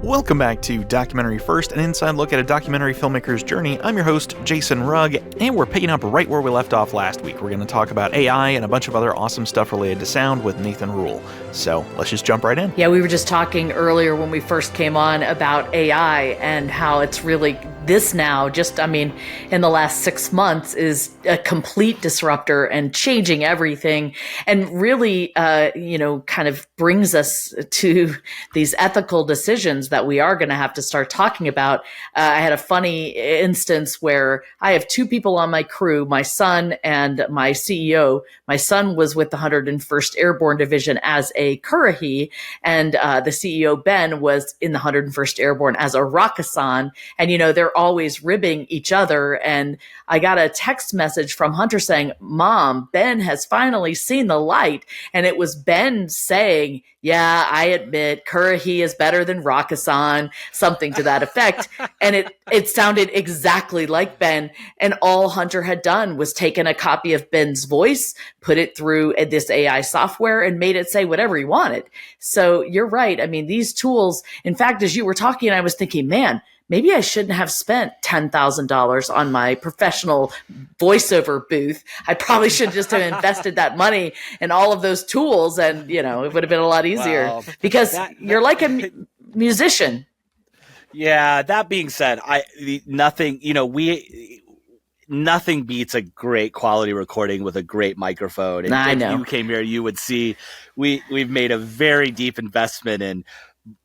Welcome back to Documentary First, an inside look at a documentary filmmaker's journey. I'm your host, Jason Rugg, and we're picking up right where we left off last week. We're going to talk about AI and a bunch of other awesome stuff related to sound with Nathan Ruyle. So let's just jump right in. Yeah, we were just talking earlier when we first came on about AI and how it's really this now, in the last 6 months is a complete disruptor and changing everything and really, kind of brings us to these ethical decisions that we are going to have to start talking about. I had a funny instance where I have two people on my crew, my son and my CEO. My son was with the 101st Airborne Division as a Currahee, and the CEO, Ben, was in the 101st Airborne as a Rakkasan. And, they're always ribbing each other. And I got a text message from Hunter saying, "Mom, Ben has finally seen the light." And it was Ben saying, "Yeah, I admit Currahee is better than Rakkasan," something to that effect. And it sounded exactly like Ben. And all Hunter had done was taken a copy of Ben's voice, put it through this AI software, and made it say whatever he wanted. So you're right. I mean, these tools, in fact, as you were talking, I was thinking, man, maybe I shouldn't have spent $10,000 on my professional voiceover booth. I probably should just have invested that money in all of those tools, and it would have been a lot easier because you're like a musician. Yeah. That being said, nothing beats a great quality recording with a great microphone. And I know. If you came here, you would see we've made a very deep investment in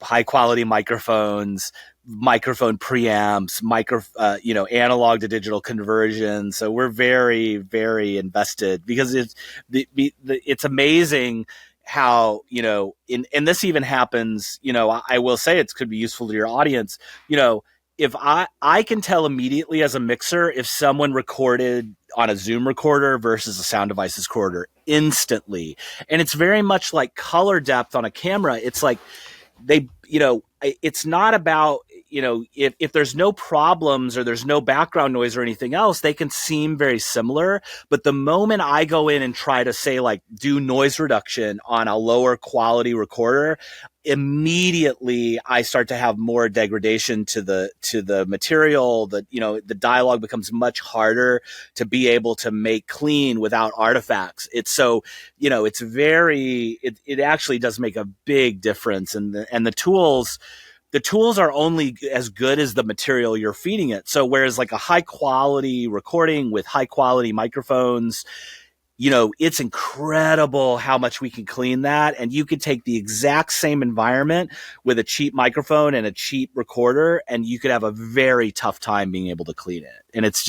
high quality microphones, microphone preamps, analog to digital conversion. So we're very, very invested because it's amazing how, and this even happens, I will say it could be useful to your audience. If I can tell immediately as a mixer if someone recorded on a Zoom recorder versus a sound devices recorder instantly. And it's very much like color depth on a camera. It's like it's not about, if there's no problems or there's no background noise or anything else, they can seem very similar. But the moment I go in and try to say do noise reduction on a lower quality recorder, immediately I start to have more degradation to the material. The dialogue becomes much harder to be able to make clean without artifacts. It's so, it actually does make a big difference. And the tools are only as good as the material you're feeding it. So whereas like a high quality recording with high quality microphones, it's incredible how much we can clean that. And you could take the exact same environment with a cheap microphone and a cheap recorder, and you could have a very tough time being able to clean it. And it's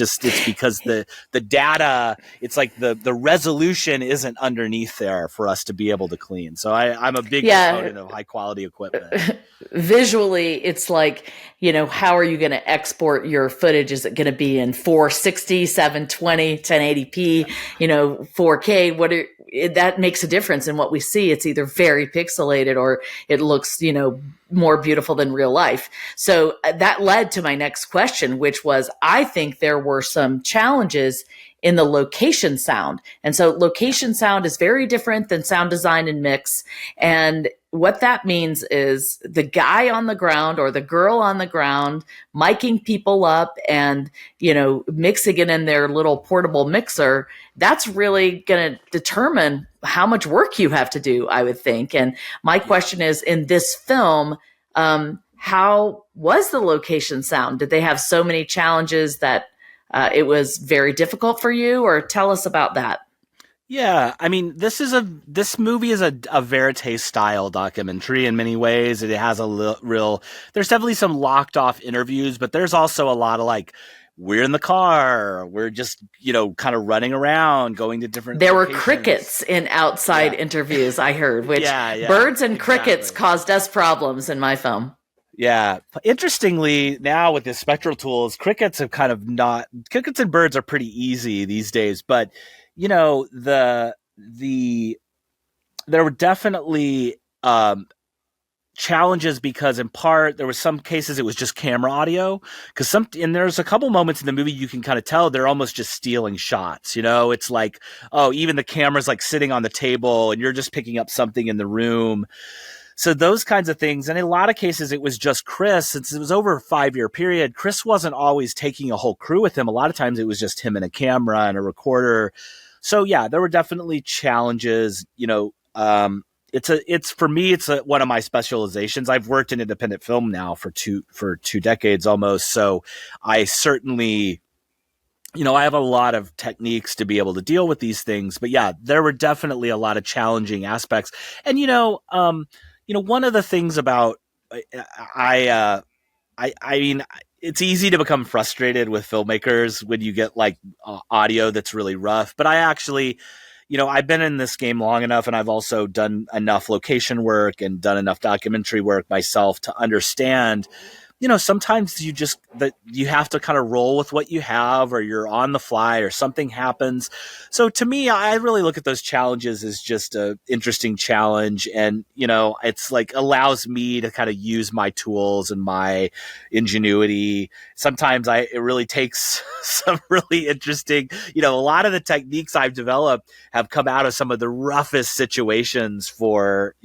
because the data, it's like the resolution isn't underneath there for us to be able to clean. So I'm a big proponent of high quality equipment. Visually, it's like, how are you going to export your footage? Is it going to be in 460, 720, 1080p, 4K? That makes a difference in what we see. It's either very pixelated or it looks, more beautiful than real life. So that led to my next question, which was, I think there were some challenges in the location sound. And so location sound is very different than sound design and mix. And what that means is the guy on the ground or the girl on the ground miking people up and, mixing it in their little portable mixer, that's really going to determine how much work you have to do, I would think. And my question is, in this film, how was the location sound? Did they have so many challenges that it was very difficult for you, or tell us about that? Yeah, I mean, this movie is a verite style documentary in many ways. It has there's definitely some locked off interviews, but there's also a lot of we're in the car, we're just, kind of running around, going to different There locations. were crickets in outside interviews, I heard, which birds and crickets caused us problems in my film. Yeah. Interestingly, now with the spectral tools, crickets and birds are pretty easy these days, but there were definitely challenges because in part there was some cases it was just camera audio and there's a couple moments in the movie you can kind of tell they're almost just stealing shots. It's like, even the camera's sitting on the table and you're just picking up something in the room. So those kinds of things. And in a lot of cases, it was just Chris. Since it was over a 5-year period, Chris wasn't always taking a whole crew with him. A lot of times it was just him and a camera and a recorder. So yeah, there were definitely challenges. It's for me, it's one of my specializations. I've worked in independent film now for two decades almost. So I certainly, I have a lot of techniques to be able to deal with these things. But yeah, there were definitely a lot of challenging aspects. And one of the things about I mean, it's easy to become frustrated with filmmakers when you get like audio that's really rough. But I actually, I've been in this game long enough, and I've also done enough location work and done enough documentary work myself to understand, sometimes you have to kind of roll with what you have, or you're on the fly or something happens. So to me, I really look at those challenges as just a interesting challenge. And, it's like allows me to kind of use my tools and my ingenuity. Sometimes it really takes some really interesting, a lot of the techniques I've developed have come out of some of the roughest situations for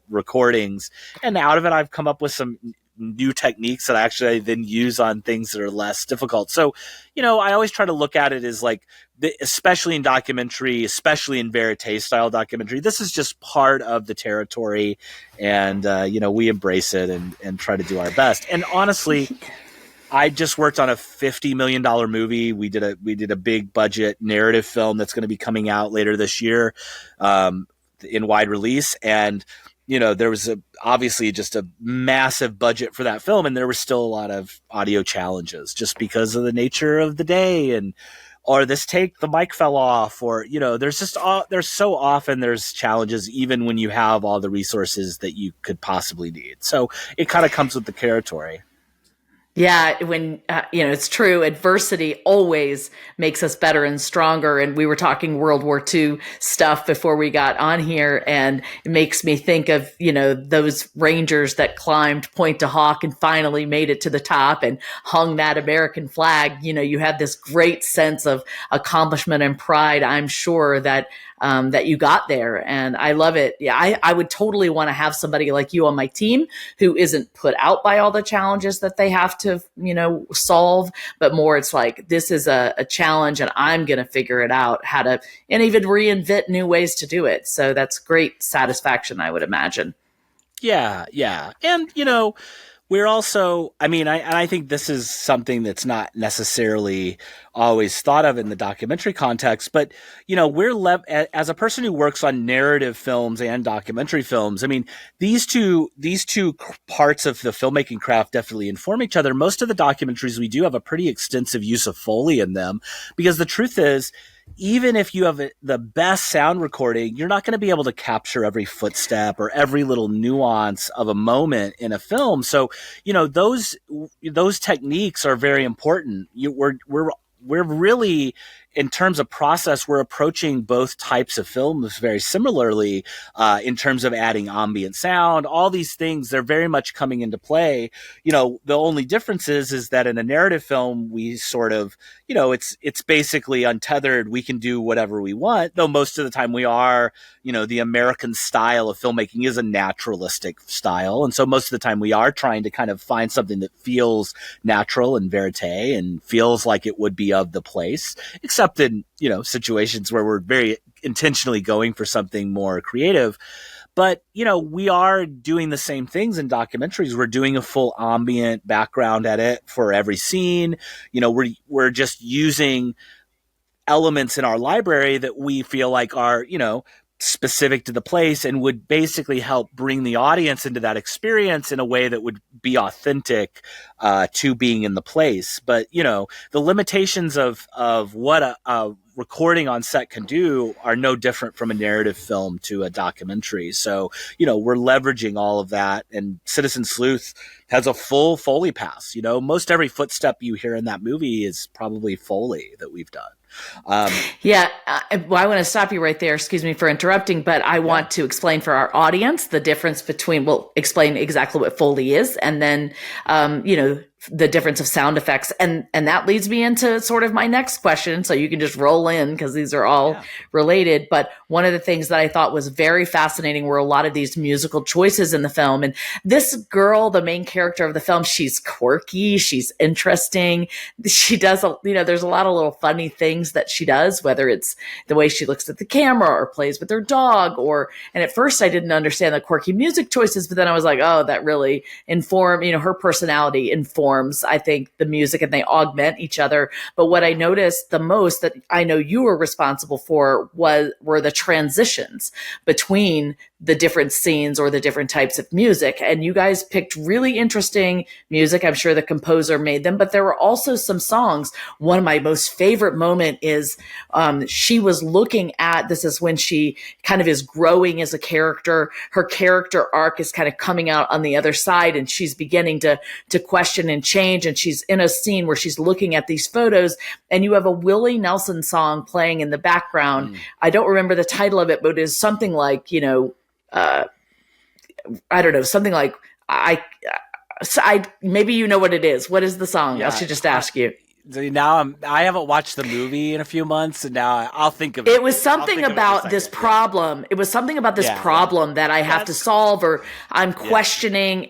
recordings. And out of it, I've come up with some new techniques that I actually then use on things that are less difficult. So, I always try to look at it as like, especially in documentary, especially in verite style documentary, this is just part of the territory. And, we embrace it and try to do our best. And honestly, I just worked on a $50 million movie. We did a big budget narrative film that's going to be coming out later this year, in wide release. And, there was obviously just a massive budget for that film, and there was still a lot of audio challenges just because of the nature of the day, or this take, the mic fell off, or, there's so often there's challenges even when you have all the resources that you could possibly need. So it kind of comes with the territory. Yeah, when, it's true. Adversity always makes us better and stronger. And we were talking World War II stuff before we got on here. And it makes me think of, those Rangers that climbed Point de Hoc and finally made it to the top and hung that American flag. You had this great sense of accomplishment and pride, I'm sure, that you got there. And I love it. Yeah, I would totally want to have somebody like you on my team who isn't put out by all the challenges that they have to, solve, but more it's like, this is a challenge and I'm going to figure it out and even reinvent new ways to do it. So that's great satisfaction, I would imagine. Yeah. Yeah. And, we're also, I think this is something that's not necessarily always thought of in the documentary context, but, as a person who works on narrative films and documentary films, these two parts of the filmmaking craft definitely inform each other. Most of the documentaries we do have a pretty extensive use of Foley in them, because the truth is, even if you have the best sound recording, you're not going to be able to capture every footstep or every little nuance of a moment in a film. So, those techniques are very important. We're really, in terms of process, we're approaching both types of films very similarly, in terms of adding ambient sound, all these things, they're very much coming into play. The only difference is that in a narrative film, we sort of, it's basically untethered. We can do whatever we want, though most of the time we are, the American style of filmmaking is a naturalistic style. And so most of the time we are trying to kind of find something that feels natural and verite and feels like it would be of the place, except in, situations where we're very intentionally going for something more creative. But, we are doing the same things in documentaries. We're doing a full ambient background edit for every scene. We're just using elements in our library that we feel like are, specific to the place and would basically help bring the audience into that experience in a way that would be authentic to being in the place. But, the limitations of what a recording on set can do are no different from a narrative film to a documentary. So, we're leveraging all of that. And Citizen Sleuth has a full Foley pass. Most every footstep you hear in that movie is probably Foley that we've done. I want to stop you right there. Excuse me for interrupting, but I want to explain for our audience the difference between, explain exactly what Foley is. And then, the difference of sound effects. And that leads me into sort of my next question. So you can just roll in because these are all related. But one of the things that I thought was very fascinating were a lot of these musical choices in the film. And this girl, the main character of the film, she's quirky, she's interesting. She does, there's a lot of little funny things that she does, whether it's the way she looks at the camera or plays with her dog, and at first I didn't understand the quirky music choices, but then I was like, oh, that really her personality informs, I think, the music, and they augment each other. But what I noticed the most that I know you were responsible for were the transitions between the different scenes or the different types of music. And you guys picked really interesting music. I'm sure the composer made them, but there were also some songs. One of my most favorite moment is she was looking at, this is when she kind of is growing as a character. Her character arc is kind of coming out on the other side, and she's beginning to question and change. And she's in a scene where she's looking at these photos, and you have a Willie Nelson song playing in the background. I don't remember the title of it, but it is something like, I don't know, something like maybe you know what it is. What is the song? I should just ask you. Now I haven't watched the movie in a few months, and now I'll think of it. It was something about this problem. It was something about this problem that I have to solve, or I'm questioning.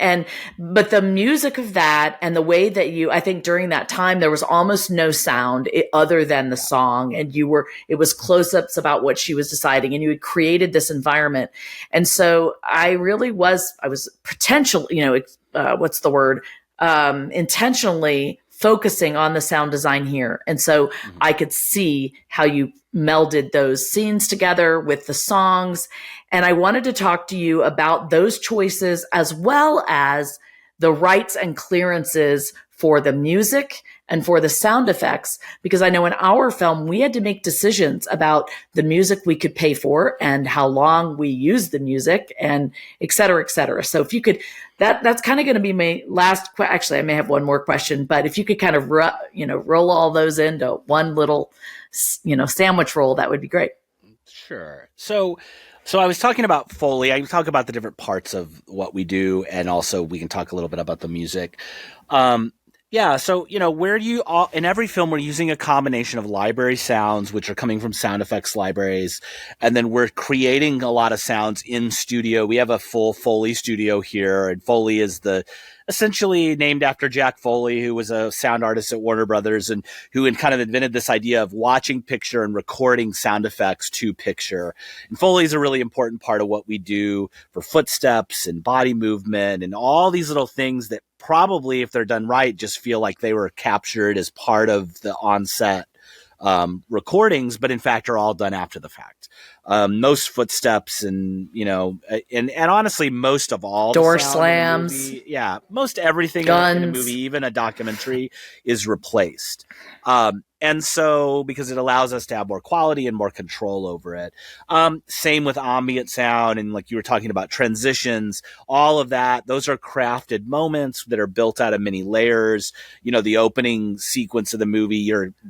But the music of that and the way that I think during that time, there was almost no sound other than the song. And it was close-ups about what she was deciding, and you had created this environment. And so I was potentially, what's the word? Intentionally focusing on the sound design here. And so I could see how you melded those scenes together with the songs. And I wanted to talk to you about those choices as well as the rights and clearances for the music and for the sound effects, because I know in our film, we had to make decisions about the music we could pay for and how long we use the music and et cetera, et cetera. So if you could, that's kind of going to be my last, actually, I may have one more question, but if you could kind of, roll all those into one little, sandwich roll, that would be great. Sure. So I was talking about Foley. I can talk about the different parts of what we do, and also we can talk a little bit about the music. So, where do you in every film, we're using a combination of library sounds, which are coming from sound effects libraries. And then we're creating a lot of sounds in studio. We have a full Foley studio here, and Foley is essentially named after Jack Foley, who was a sound artist at Warner Brothers and who kind of invented this idea of watching picture and recording sound effects to picture. And Foley is a really important part of what we do for footsteps and body movement and all these little things that probably, if they're done right, just feel like they were captured as part of the on-set recordings, but in fact are all done after the fact. Most footsteps and honestly, most of all door slams. Most everything in a movie, even a documentary, is replaced. And so, because it allows us to have more quality and more control over it. Same with ambient sound, and like you were talking about transitions, all of that, those are crafted moments that are built out of many layers. The opening sequence of the movie,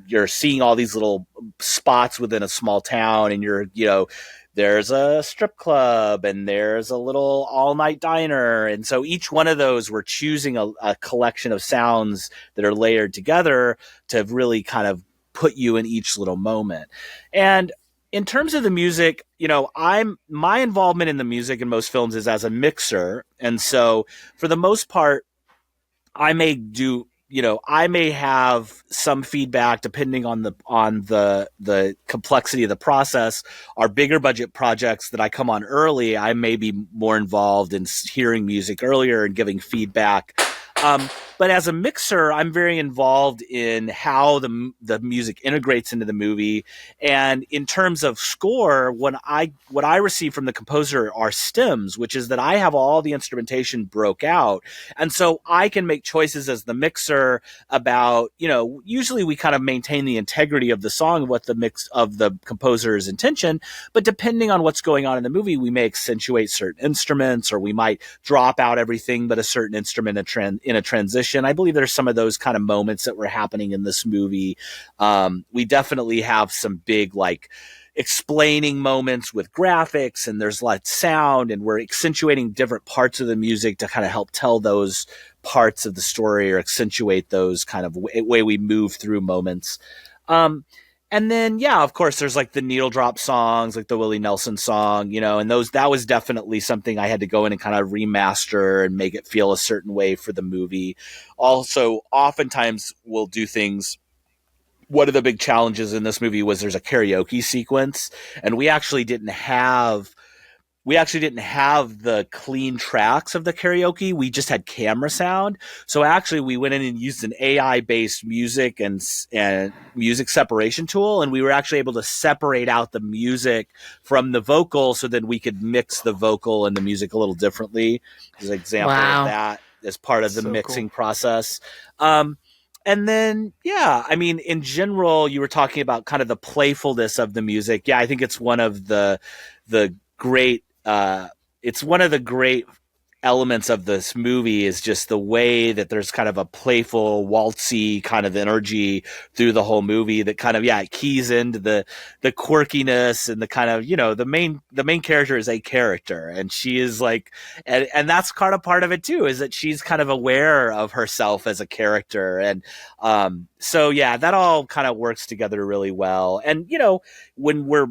you're seeing all these little spots within a small town, and there's a strip club and there's a little all-night diner. And so each one of those, we're choosing a collection of sounds that are layered together to really kind of put you in each little moment. And in terms of the music, my involvement in the music in most films is as a mixer. And so for the most part, I may have some feedback depending on the complexity of the process. Our bigger budget projects that I come on early, I may be more involved in hearing music earlier and giving feedback. But as a mixer, I'm very involved in how the music integrates into the movie. And in terms of score, what I receive from the composer are stems, which is that I have all the instrumentation broke out. And so I can make choices as the mixer about, usually we kind of maintain the integrity of the song, what the mix of the composer's intention. But depending on what's going on in the movie, we may accentuate certain instruments, or we might drop out everything but a certain instrument in a transition. I believe there's some of those kind of moments that were happening in this movie. We definitely have some big, explaining moments with graphics, and there's sound, and we're accentuating different parts of the music to kind of help tell those parts of the story or accentuate those kind of way we move through moments. And then, yeah, of course, there's like the needle drop songs, like the Willie Nelson song, and that was definitely something I had to go in and kind of remaster and make it feel a certain way for the movie. Also, oftentimes we'll do things. One of the big challenges in this movie was there's a karaoke sequence, and we actually didn't have the clean tracks of the karaoke. We just had camera sound. So actually we went in and used an AI based music and music separation tool. And we were actually able to separate out the music from the vocal so that we could mix the vocal and the music a little differently. There's an example of that as part of the mixing process. And then, yeah, I mean, in general, you were talking about kind of the playfulness of the music. Yeah, I think it's one of the great elements of this movie is just the way that there's kind of a playful, waltzy kind of energy through the whole movie that kind of, it keys into the quirkiness and the kind of, the main character is a character, and she is like, and that's kind of part of it too, is that she's kind of aware of herself as a character. And, so yeah, that all kind of works together really well. And, when we're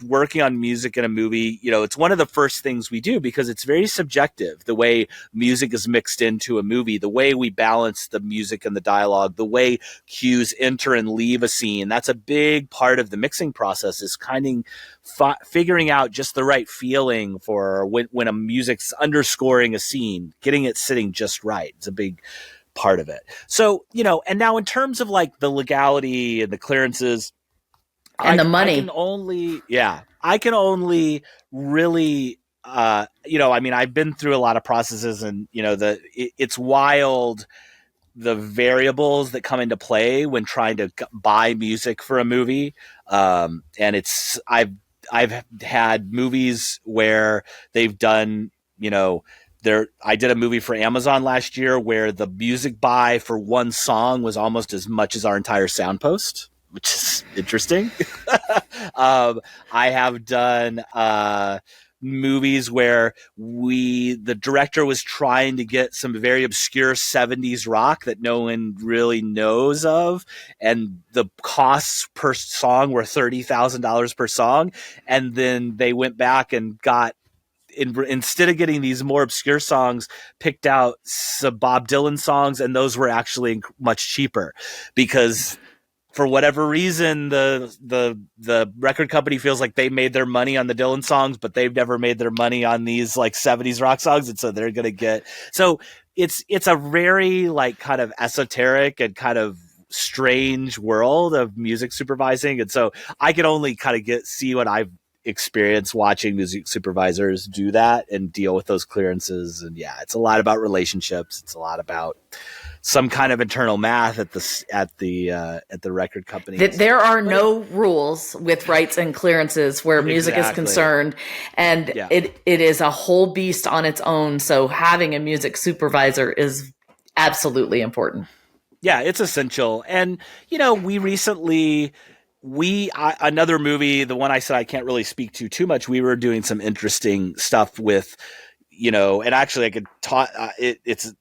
working on music in a movie, it's one of the first things we do because it's very subjective. The way music is mixed into a movie, the way we balance the music and the dialogue, the way cues enter and leave a scene. That's a big part of the mixing process, is kind of figuring out just the right feeling for when a music's underscoring a scene, getting it sitting just right. It's a big part of it. So, and now in terms of like the legality and the clearances and the money, I can only really, I mean, I've been through a lot of processes, and, it's wild, the variables that come into play when trying to buy music for a movie. And I've had movies where they've done, I did a movie for Amazon last year where the music buy for one song was almost as much as our entire sound post, which is interesting. I have done movies where the director was trying to get some very obscure 70s rock that no one really knows of, and the costs per song were $30,000 per song, and then they went back and got, instead of getting these more obscure songs, picked out some Bob Dylan songs, and those were actually much cheaper because for whatever reason the record company feels like they made their money on the Dylan songs, but they've never made their money on these like 70s rock songs, and so they're gonna get, so it's a very like kind of esoteric and kind of strange world of music supervising, and so I can only kind of see what I've experience watching music supervisors do that and deal with those clearances. And yeah, it's a lot about relationships. It's a lot about some kind of internal math at the record company. There are no rules with rights and clearances where music is concerned, and it is a whole beast on its own. So having a music supervisor is absolutely important. Yeah, it's essential. And we recently, another movie, the one I said I can't really speak to too much, we were doing some interesting stuff with, and actually I could talk,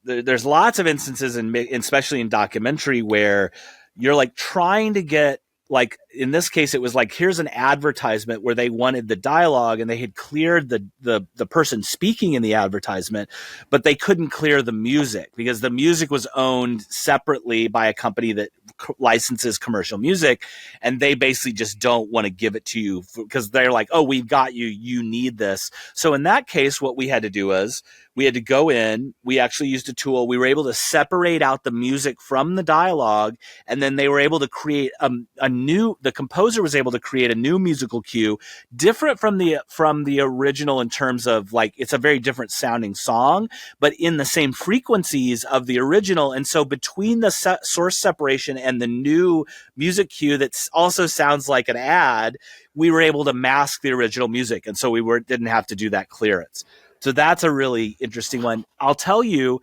there's lots of instances especially in documentary where you're like trying to get, like in this case, it was like, here's an advertisement where they wanted the dialogue and they had cleared the person speaking in the advertisement, but they couldn't clear the music because the music was owned separately by a company that licenses commercial music. And they basically just don't want to give it to you because they're like, oh, we've got you, you need this. So in that case, what we had to do was we had to go in, we actually used a tool. We were able to separate out the music from the dialogue. And then they were able to create the composer was able to create a new musical cue, different from the original in terms of like, it's a very different sounding song, but in the same frequencies of the original. And so between the source separation and the new music cue that also sounds like an ad, we were able to mask the original music. And so we didn't have to do that clearance. So that's a really interesting one. I'll tell you,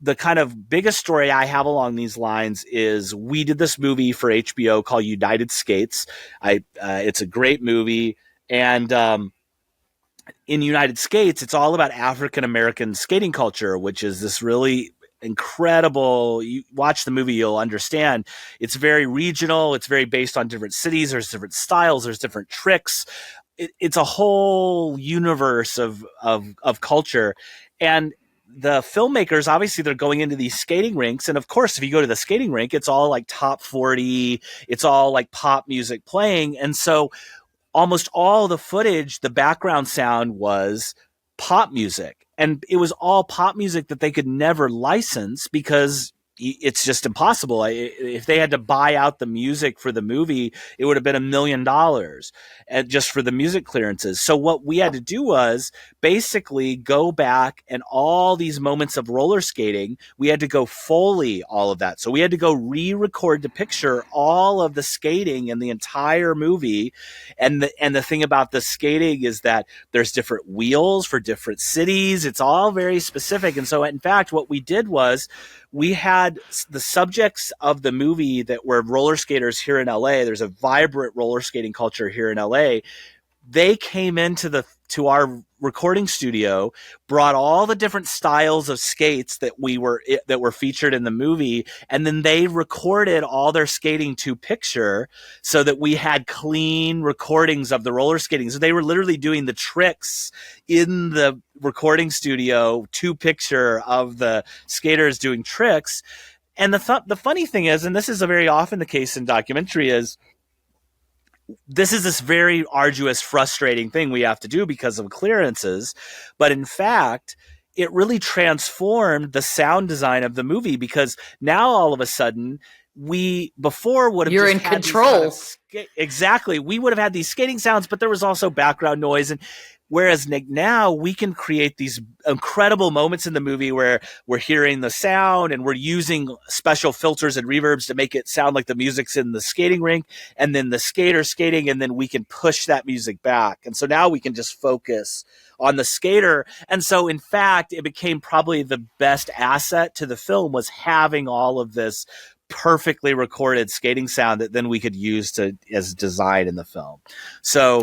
the kind of biggest story I have along these lines is we did this movie for HBO called United Skates. It's a great movie. And in United Skates, it's all about African American skating culture, which is this really incredible. You watch the movie, you'll understand. It's very regional. It's very based on different cities. There's different styles. There's different tricks. It's a whole universe of culture. And the filmmakers, obviously, they're going into these skating rinks. And of course, if you go to the skating rink, it's all like top 40. It's all like pop music playing. And so almost all the footage, the background sound was pop music. And it was all pop music that they could never license because it's just impossible. If they had to buy out the music for the movie, it would have been $1 million just for the music clearances. So what we had to do was basically go back, and all these moments of roller skating, we had to go Foley all of that. So we had to go re-record to picture all of the skating in the entire movie. And the thing about the skating is that there's different wheels for different cities. It's all very specific. And so in fact, what we did was we had the subjects of the movie that were roller skaters here in LA. There's a vibrant roller skating culture here in LA. They came into our recording studio, brought all the different styles of skates that were featured in the movie, and then they recorded all their skating to picture so that we had clean recordings of the roller skating. So they were literally doing the tricks in the recording studio to picture of the skaters doing tricks. And the funny thing is, and this is a very often the case in documentary, is this is this very arduous, frustrating thing we have to do because of clearances. But in fact, it really transformed the sound design of the movie, because now all of a sudden we before would have you're just in had control. Exactly. We would have had these skating sounds, but there was also background noise. And whereas now we can create these incredible moments in the movie where we're hearing the sound and we're using special filters and reverbs to make it sound like the music's in the skating rink, and then the skater skating, and then we can push that music back. And so now we can just focus on the skater. And so in fact, it became probably the best asset to the film, was having all of this perfectly recorded skating sound that then we could use as design in the film. So,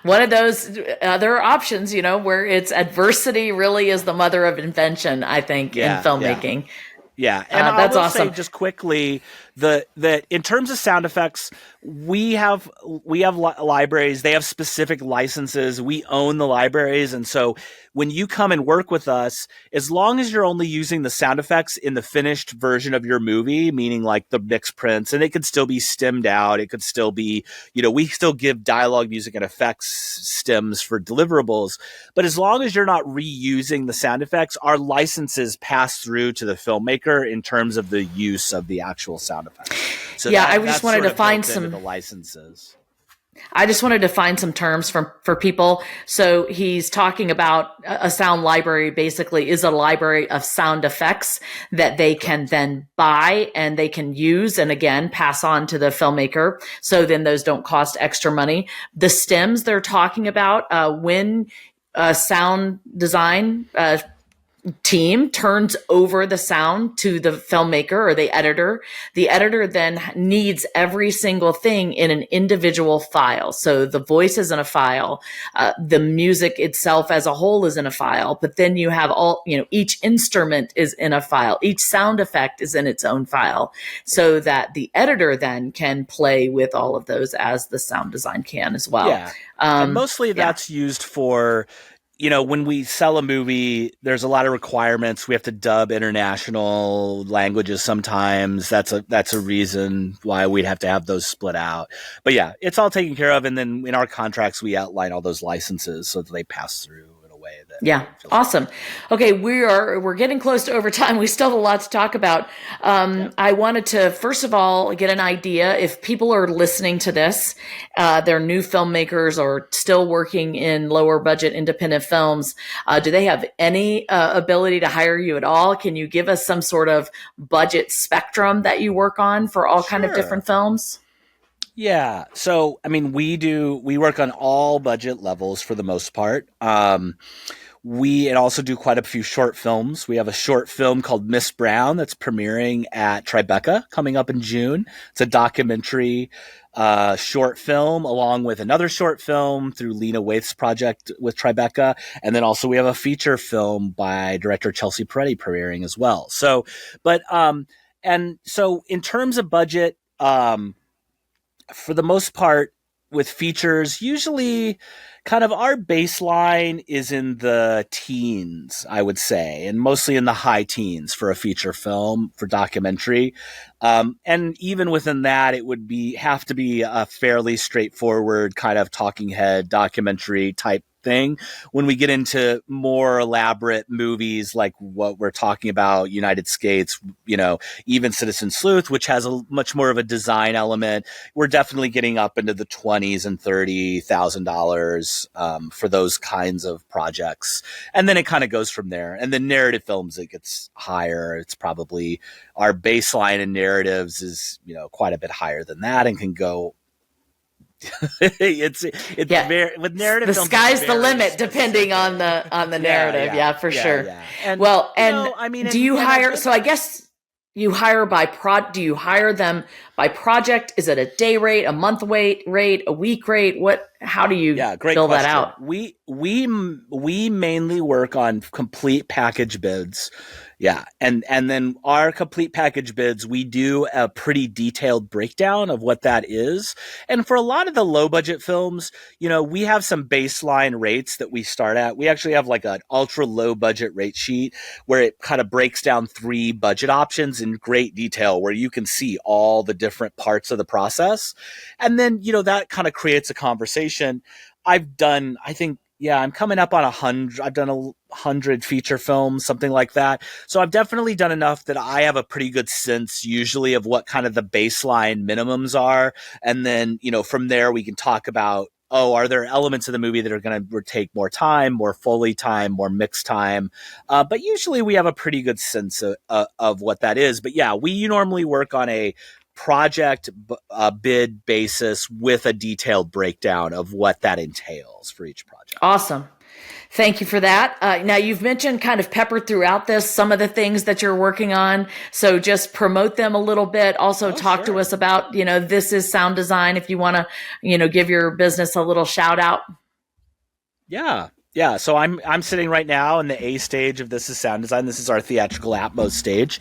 one of those other options, where it's adversity really is the mother of invention, I think, in filmmaking. Yeah. And that's I will awesome. say just quickly that in terms of sound effects, we have libraries. They have specific licenses. We own the libraries. And so when you come and work with us, as long as you're only using the sound effects in the finished version of your movie, meaning like the mixed prints, and it could still be stemmed out. It could still be, we still give dialogue, music, and effects stems for deliverables. But as long as you're not reusing the sound effects, our licenses pass through to the filmmaker in terms of the use of the actual sound effects. So I just wanted to find some the licenses. I just wanted to find some terms for people. So he's talking about a sound library basically is a library of sound effects that they can then buy and they can use and again pass on to the filmmaker. So then those don't cost extra money. The stems they're talking about, when sound design team turns over the sound to the filmmaker or the editor then needs every single thing in an individual file. So the voice is in a file, the music itself as a whole is in a file, but then you have each instrument is in a file, each sound effect is in its own file, so that the editor then can play with all of those as the sound design can as well. Yeah. And mostly that's used for, when we sell a movie, there's a lot of requirements. We have to dub international languages sometimes. That's a reason why we'd have to have those split out. But yeah, it's all taken care of. And then in our contracts, we outline all those licenses so that they pass through in a way that. Yeah. Awesome. Okay. We're getting close to overtime. We still have a lot to talk about. I wanted to, first of all, get an idea if people are listening to this, they're new filmmakers or still working in lower budget independent films. Do they have any ability to hire you at all? Can you give us some sort of budget spectrum that you work on for all kind of different films? Yeah. So, we work on all budget levels for the most part. We also do quite a few short films. We have a short film called Miss Brown that's premiering at Tribeca coming up in June. It's a documentary short film along with another short film through Lena Waith's project with Tribeca. And then also we have a feature film by director Chelsea Peretti premiering as well. So, and so in terms of budget, for the most part with features, usually kind of our baseline is in the teens, I would say, and mostly in the high teens for a feature film, for documentary. And even within that, it would have to be a fairly straightforward kind of talking head documentary type thing. When we get into more elaborate movies like what we're talking about, United States, even Citizen Sleuth, which has a much more of a design element, we're definitely getting up into the $20s and $30,000 for those kinds of projects. And then it kind of goes from there. And the narrative films, it gets higher. It's probably our baseline in narratives is, quite a bit higher than that and can go. it's very with narrative. The films, sky's the limit, depending on the narrative. Yeah, for sure. Yeah. And, do you hire? So I guess you hire by do you hire them by project? Is it a day rate, a month rate, a week rate? How do you fill that out? We mainly work on complete package bids. Yeah. And then our complete package bids, we do a pretty detailed breakdown of what that is. And for a lot of the low budget films, we have some baseline rates that we start at. We actually have like an ultra low budget rate sheet where it kind of breaks down 3 budget options in great detail where you can see all the different parts of the process. And then, that kind of creates a conversation. I'm coming up on 100. I've done 100 feature films, something like that. So I've definitely done enough that I have a pretty good sense usually of what kind of the baseline minimums are. And then, from there we can talk about, are there elements of the movie that are going to take more time, more Foley time, more mix time? But usually we have a pretty good sense of what that is. But yeah, we normally work on a project bid basis with a detailed breakdown of what that entails for each project. Awesome. Thank you for that. Now you've mentioned kind of peppered throughout this some of the things that you're working on. So just promote them a little bit. Also talk to us about, this is sound design. If you want to, give your business a little shout out. Yeah. Yeah, so I'm sitting right now in the A stage of This is Sound Design. This is our theatrical Atmos stage.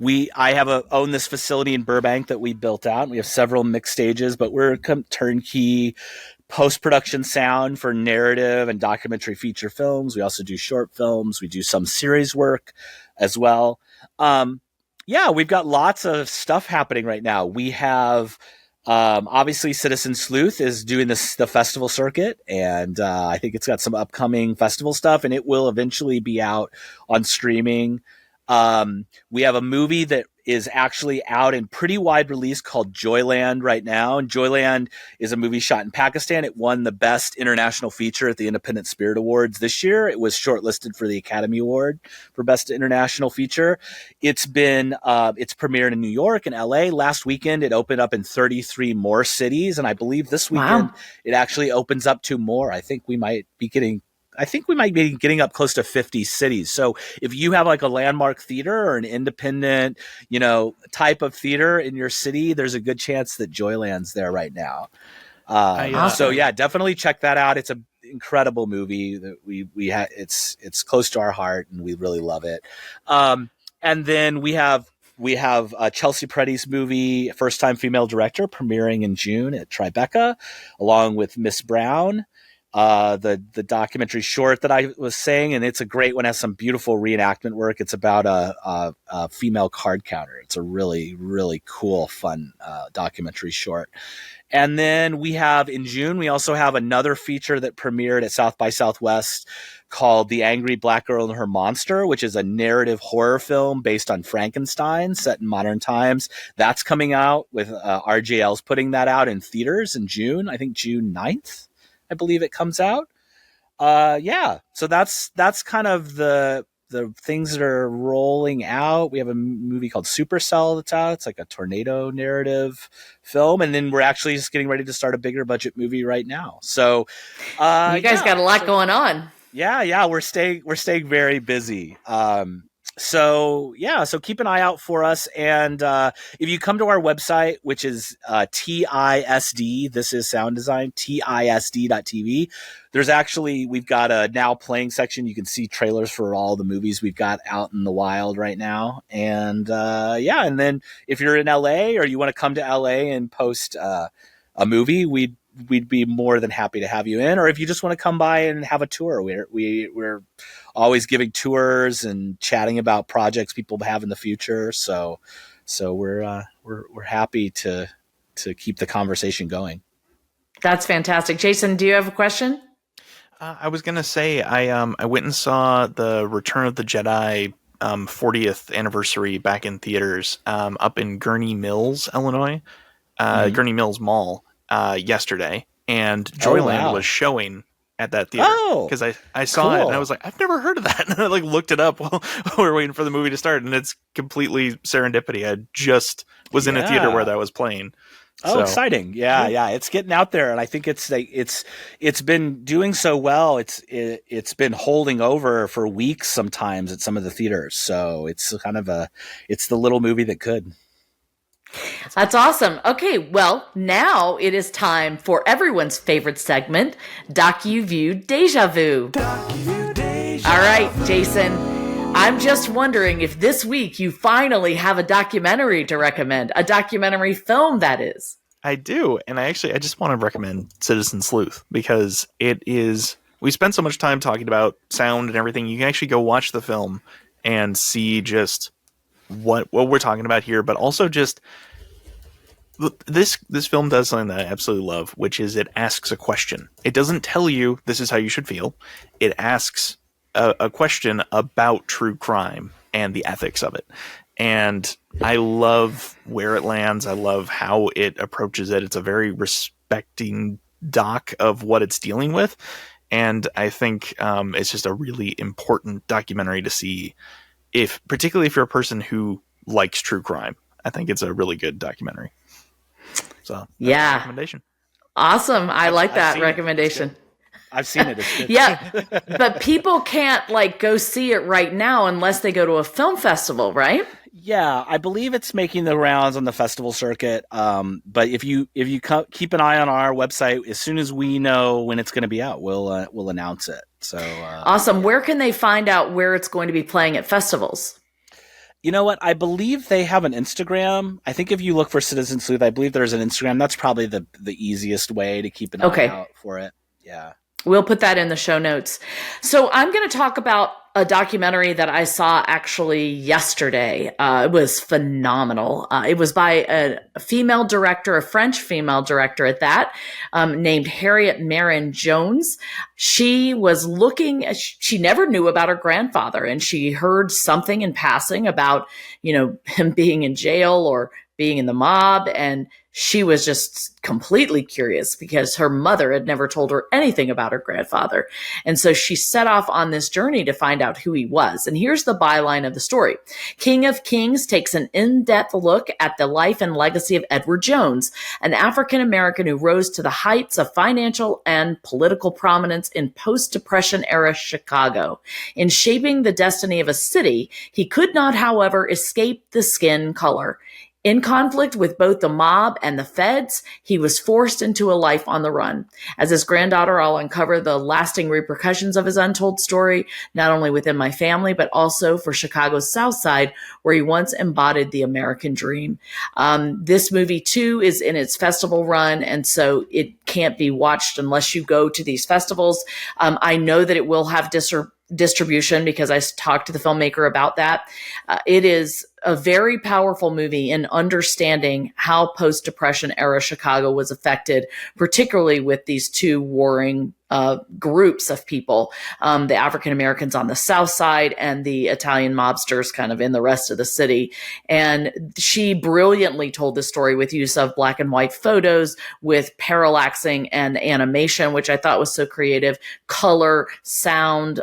I own this facility in Burbank that we built out. We have several mix stages, but we're turnkey post-production sound for narrative and documentary feature films. We also do short films. We do some series work as well. We've got lots of stuff happening right now. We have obviously Citizen Sleuth is doing the festival circuit, and I think it's got some upcoming festival stuff, and it will eventually be out on streaming. We have a movie that is actually out in pretty wide release called Joyland right now. And Joyland is a movie shot in Pakistan. It won the Best International Feature at the Independent Spirit Awards this year. It was shortlisted for the Academy Award for Best International Feature. It's premiered in New York and LA. Last weekend, it opened up in 33 more cities. And I believe this weekend, It actually opens up to more. I think we might be getting up close to 50 cities. So if you have like a landmark theater or an independent, type of theater in your city, there's a good chance that Joyland's there right now. So yeah, definitely check that out. It's an incredible movie that we had. It's close to our heart and we really love it. And then we have Chelsea Peretti's movie, First Time Female Director, premiering in June at Tribeca, along with Miss Brown. The documentary short that I was saying, and it's a great one, has some beautiful reenactment work. It's about a female card counter. It's a really, really cool, fun documentary short. And then in June, we also have another feature that premiered at South by Southwest called The Angry Black Girl and Her Monster, which is a narrative horror film based on Frankenstein set in modern times. That's coming out with RJL's putting that out in theaters in June, I think June 9th. I believe it comes out. So that's kind of the things that are rolling out. We have a movie called Supercell that's out. It's like a tornado narrative film, and then we're actually just getting ready to start a bigger budget movie right now. So you guys got a lot going on. Yeah, we're staying very busy. So yeah, so keep an eye out for us. And if you come to our website, which is TISD, this is sound design, TISD.tv, we've got a now playing section. You can see trailers for all the movies we've got out in the wild right now. And and then if you're in LA or you want to come to LA and post a movie, we'd be more than happy to have you in. Or if you just want to come by and have a tour, we're always giving tours and chatting about projects people have in the future. So we're happy to keep the conversation going. That's fantastic. Jason, do you have a question? I was gonna say I went and saw the Return of the Jedi 40th anniversary back in theaters up in Gurney Mills, Illinois, Gurney Mills Mall yesterday, and Joyland was showing at that theater because I saw it and I was like, I've never heard of that, and I like looked it up while we were waiting for the movie to start, and it's completely serendipity. I just was in a theater where that was playing. So exciting. Yeah. It's getting out there. And I think it's been doing so well. It's been holding over for weeks sometimes at some of the theaters. So it's it's the little movie that could. That's awesome. Okay. Well, now it is time for everyone's favorite segment, DocuView Déjà Vu. All right, Jason. I'm just wondering if this week you finally have a documentary to recommend, a documentary film, that is. I do. And I just want to recommend Citizen Sleuth because we spent so much time talking about sound and everything. You can actually go watch the film and see just what we're talking about here, but also just this film does something that I absolutely love, which is it asks a question. It doesn't tell you this is how you should feel. It asks a question about true crime and the ethics of it. And I love where it lands. I love how it approaches it. It's a very respecting doc of what it's dealing with. And I think it's just a really important documentary to see, particularly if you're a person who likes true crime. I think it's a really good documentary. So yeah, recommendation. Awesome. I like that recommendation. I've seen it. It's good. Yeah, but people can't go see it right now unless they go to a film festival, right? Yeah, I believe it's making the rounds on the festival circuit. But if you keep an eye on our website, as soon as we know when it's going to be out, we'll announce it. So awesome. Yeah. Where can they find out where it's going to be playing at festivals? You know what? I believe they have an Instagram. I think if you look for Citizen Sleuth, I believe there's an Instagram. That's probably the easiest way to keep an eye out for it. Yeah. We'll put that in the show notes. So I'm going to talk about a documentary that I saw actually yesterday. It was phenomenal. It was by a female director, a French female director at that, named Harriet Marin Jones. She was she never knew about her grandfather, and she heard something in passing about, him being in jail or being in the mob, and she was just completely curious because her mother had never told her anything about her grandfather. And so she set off on this journey to find out who he was. And here's the byline of the story. King of Kings takes an in-depth look at the life and legacy of Edward Jones, an African-American who rose to the heights of financial and political prominence in post-Depression era Chicago. In shaping the destiny of a city, he could not, however, escape the skin color. In conflict with both the mob and the feds, he was forced into a life on the run. As his granddaughter, I'll uncover the lasting repercussions of his untold story, not only within my family, but also for Chicago's South Side, where he once embodied the American dream. This movie, too, is in its festival run, and so it can't be watched unless you go to these festivals. I know that it will have distribution because I talked to the filmmaker about that. It is a very powerful movie in understanding how post-Depression era Chicago was affected, particularly with these two warring groups of people, the African Americans on the South Side and the Italian mobsters kind of in the rest of the city. And she brilliantly told the story with use of black and white photos, with parallaxing and animation, which I thought was so creative, color, sound.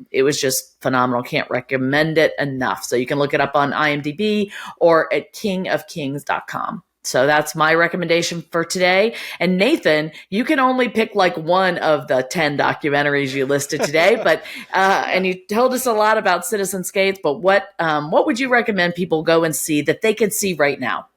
It was just phenomenal. Can't recommend it enough. So you can look it up on IMDB or at kingofkings.com. So that's my recommendation for today. And Nathan, you can only pick like one of the 10 documentaries you listed today, but and you told us a lot about Citizenscape, but what would you recommend people go and see that they can see right now?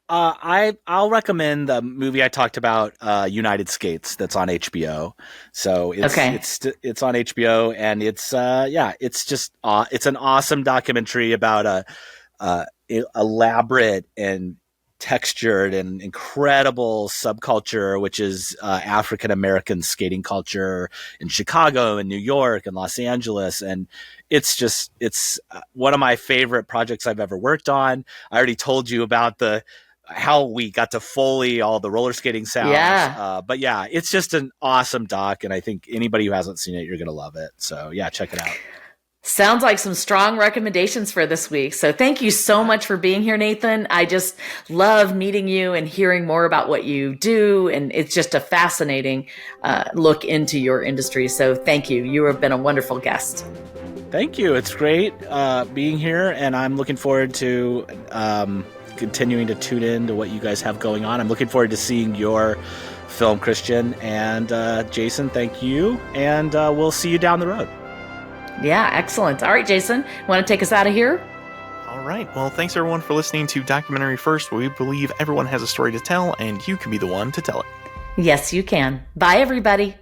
I'll recommend the movie I talked about, United Skates, that's on HBO. So it's on HBO, and it's just it's an awesome documentary about a elaborate and textured and incredible subculture, which is African American skating culture in Chicago and New York and Los Angeles. And it's one of my favorite projects I've ever worked on. I already told you about how we got to Foley all the roller skating sounds. Yeah. But yeah, it's just an awesome doc, and I think anybody who hasn't seen it, you're going to love it. So yeah, check it out. Sounds like some strong recommendations for this week. So thank you so much for being here, Nathan. I just love meeting you and hearing more about what you do. And it's just a fascinating look into your industry. So thank you. You have been a wonderful guest. Thank you. It's great being here. And I'm looking forward to continuing to tune in to what you guys have going on. I'm looking forward to seeing your film, Christian. And Jason, thank you. And we'll see you down the road. Yeah, excellent. All right, Jason, want to take us out of here? All right. Well, thanks everyone for listening to Documentary First, where we believe everyone has a story to tell, and you can be the one to tell it. Yes, you can. Bye, everybody.